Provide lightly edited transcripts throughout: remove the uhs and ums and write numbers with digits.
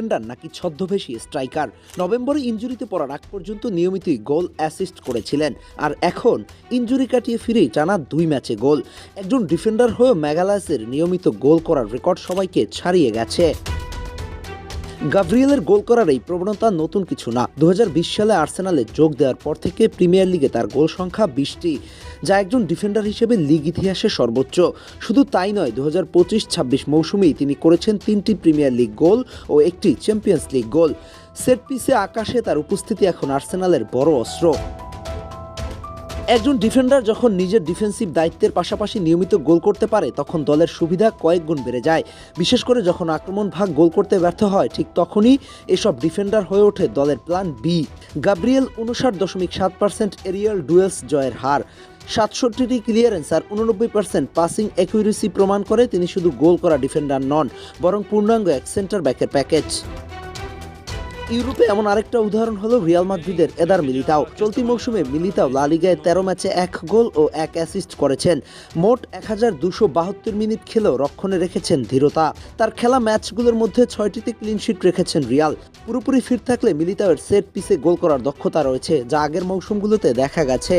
Defender নাকি ছদ্মবেশী striker. নভেম্বরে ইনজুরিতে পড়ার আগ পর্যন্ত নিয়মিতই গোল অ্যাসিস্ট করেছিলেন, আর এখন ইনজুরি কাটিয়ে ফিরেই টানা 2 ম্যাচে গোল। একজন ডিফেন্ডার হয়েও ম্যাগালাসের নিয়মিত গোল করার রেকর্ড সবাইকে ছাড়িয়ে গেছে। গাব্রিয়েলের গোল করার এই প্রবণতা নতুন কিছু না। 2020 সালে আর্সেনালে যোগ দেওয়ার পর থেকে প্রিমিয়ার লিগে তার গোল সংখ্যা 20টি, যা একজন ডিফেন্ডার হিসেবে লিগ ইতিহাসে সর্বোচ্চ। শুধু তাই নয়, 2025-26 মৌসুমেই তিনি করেছেন 3টি প্রিমিয়ার লিগ গোল ও 1টি চ্যাম্পিয়ন্স লিগ গোল। সেট পিসে আকাশে তার উপস্থিতি এখন আর্সেনালের বড় অস্ত্র। একজন ডিফেন্ডার যখন নিজের ডিফেন্সিভ দায়িত্বের পাশাপাশি নিয়মিত গোল করতে পারে, তখন দলের সুবিধা কয়েক গুণ বেড়ে যায়। বিশেষ করে যখন আক্রমণ ভাগ গোল করতে ব্যর্থ হয়, ঠিক তখনই এসব ডিফেন্ডার হয়ে ওঠে দলের plan B. Gabriel 59.7% aerial duels জয়ের হার, 67টি ক্লিয়ারেন্স আর 89% পাসিং অ্যাকুরেসি প্রমাণ করে তিনি শুধু গোল করা ডিফেন্ডার নন, বরং পূর্ণাঙ্গ এক সেন্টার ব্যাকের প্যাকেজ। ইউরোপে এমন আরেকটা উদাহরণ হলো রিয়াল মাদ্রিদের এদার মিলিতাও। চলতি মৌসুমে মিলিতাও লা লিগায় 13 ম্যাচে 1 গোল ও 1 অ্যাসিস্ট করেছেন। মোট 1272 মিনিট খেলেও রক্ষণে রেখেছেন ধীরতা। তার খেলা ম্যাচগুলোর মধ্যে 6টিতে ক্লিনশিট রেখেছেন রিয়াল। পুরোপুরি ফিট থাকলে মিলিতাওয়ের সেট পিসে গোল করার দক্ষতা রয়েছে, যা আগের মৌসুমগুলোতে দেখা গেছে।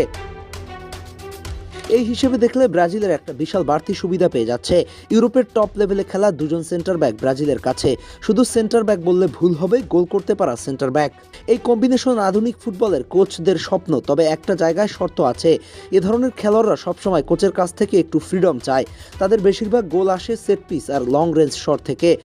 এই হিসেবে দেখলে ব্রাজিলের একটা বিশাল বাড়তি সুবিধা পেয়ে যাচ্ছে। ইউরোপের টপ লেভেলে খেলা দুজন সেন্টার ব্যাক ব্রাজিলের কাছে। শুধু সেন্টার ব্যাক বললে ভুল হবে, গোল করতে পারা সেন্টার ব্যাক। এই কম্বিনেশন আধুনিক ফুটবলের কোচদের স্বপ্ন, তবে একটা জায়গায় শর্ত আছে। এ ধরনের খেলোয়াড়রা সবসময় কোচের কাছ থেকে একটু ফ্রিডম চায়। তাদের বেশিরভাগ গোল আসে সেট পিস আর লং রেঞ্জ শট থেকে।